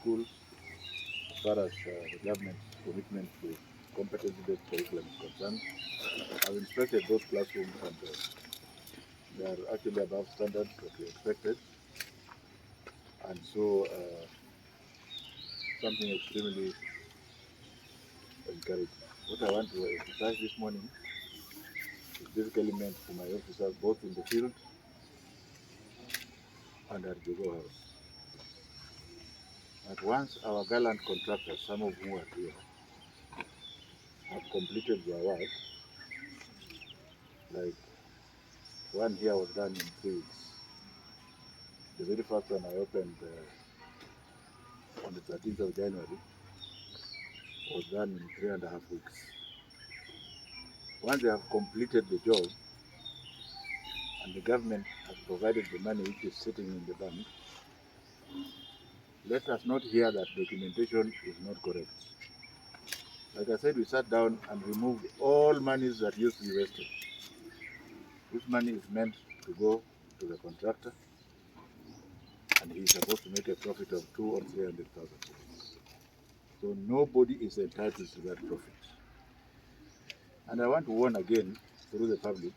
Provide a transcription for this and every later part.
schools, as far as the government's commitment to competency-based curriculum is concerned. I've inspected those classrooms and they are actually above standards that we expected. And so something extremely encouraging. What I want to emphasize this morning is basically meant for my officers both in the field and at MAGOHA House. At once our gallant contractors, some of whom are here, have completed their work, like one here was done in 3 weeks. The very first one I opened on the 13th of January was done in 3.5 weeks. Once they have completed the job and the government has provided the money which is sitting in the bank, let us not hear that documentation is not correct. Like I said, we sat down and removed all monies that used to be wasted. This money is meant to go to the contractor, and he is supposed to make a profit of 200,000 or 300,000. So nobody is entitled to that profit. And I want to warn again through the public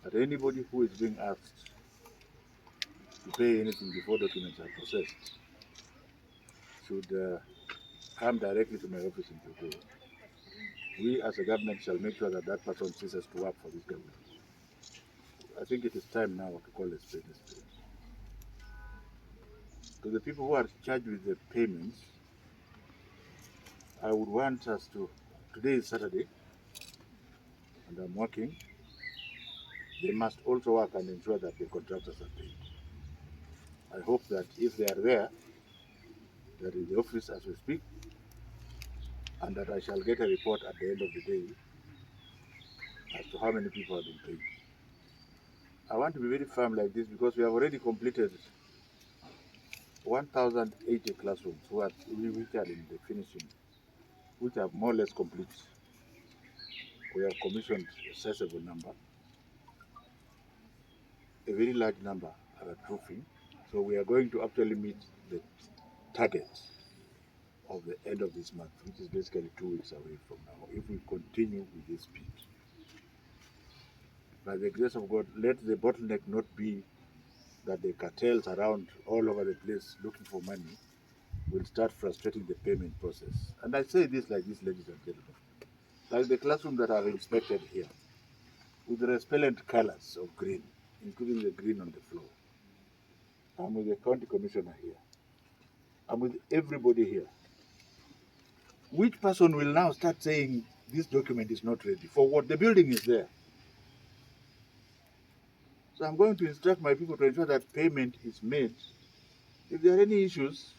that anybody who is being asked to pay anything before documents are processed should come directly to my office in Uhuru. We as a government shall make sure that that person ceases to work for this government. I think it is time now to call a spade a spade. To the people who are charged with the payments, I would want us to, today is Saturday, and I'm working, they must also work and ensure that the contractors are paid. I hope that if they are there, they're in the office as we speak, and that I shall get a report at the end of the day as to how many people have been paid. I want to be very firm like this because we have already completed 1,080 classrooms which are in the finishing, which are more or less complete. We have commissioned a sizable number. A very large number are at proofing. So we are going to actually meet the target of the end of this month, which is basically 2 weeks away from now, if we continue with this speed. By the grace of God, let the bottleneck not be that the cartels around all over the place looking for money will start frustrating the payment process. And I say this like this, ladies and gentlemen. Like the classroom that I've inspected here, with the repellent colors of green, including the green on the floor. I'm with the county commissioner here. I'm with everybody here. Which person will now start saying this document is not ready? For what? The building is there. So I'm going to instruct my people to ensure that payment is made. If there are any issues,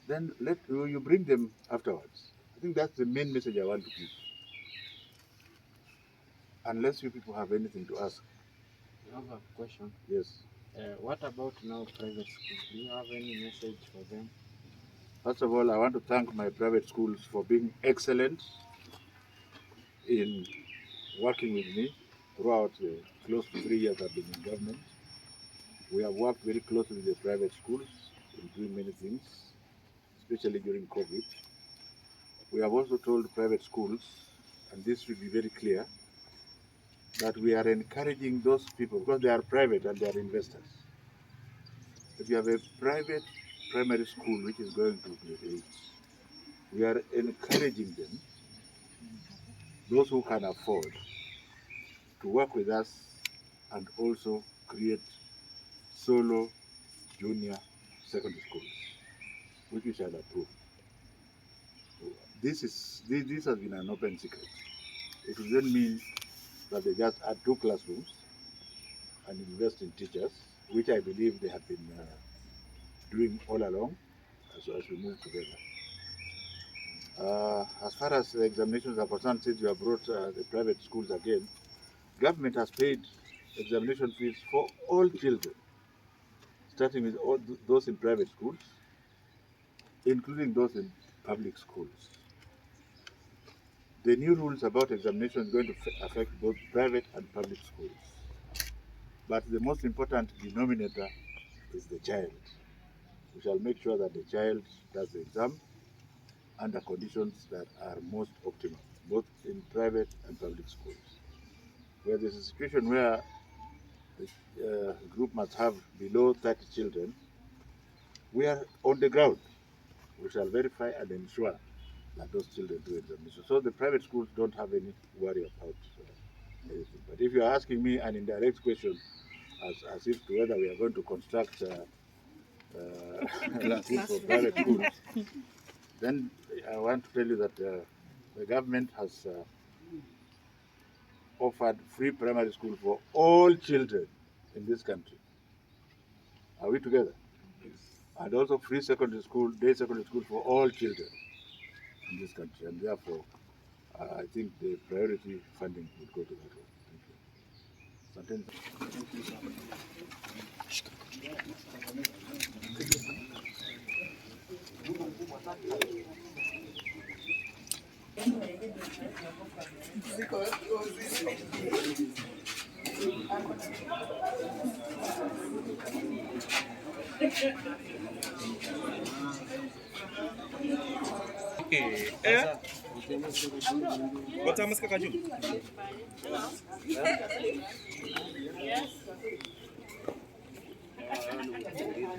then let you bring them afterwards. I think that's the main message I want to give. Unless you people have anything to ask. I have a question. Yes. What about now private schools? Do you have any message for them? First of all, I want to thank my private schools for being excellent in working with me throughout close to 3 years I've been in government. We have worked very closely with the private schools in doing many things, especially during COVID. We have also told private schools, and this should be very clear, that we are encouraging those people, because they are private and they are investors. If you have a private primary school which is going to grade 8, we are encouraging them, those who can afford, to work with us and also create solo junior secondary schools, which we shall approve. This has been an open secret. It will then mean that they just add 2 classrooms and invest in teachers, which I believe they have been doing all along as we move together. As far as the examinations are concerned, since you have brought the private schools again, government has paid examination fees for all children, starting with all those in private schools, including those in public schools. The new rules about examination is going to affect both private and public schools. But the most important denominator is the child. We shall make sure that the child does the exam under conditions that are most optimal, both in private and public schools. Where there's a situation where the group must have below 30 children, we are on the ground. We shall verify and ensure that those children do examination. So the private schools don't have any worry about anything. But if you're asking me an indirect question as if to whether we are going to construct for private schools, then I want to tell you that the government has offered free primary school for all children in this country. Are we together? And also free secondary school, day secondary school for all children in this country. And therefore, I think the priority funding would go to that one. Thank you. Okay. What's up, Mr. Kajum? Yes.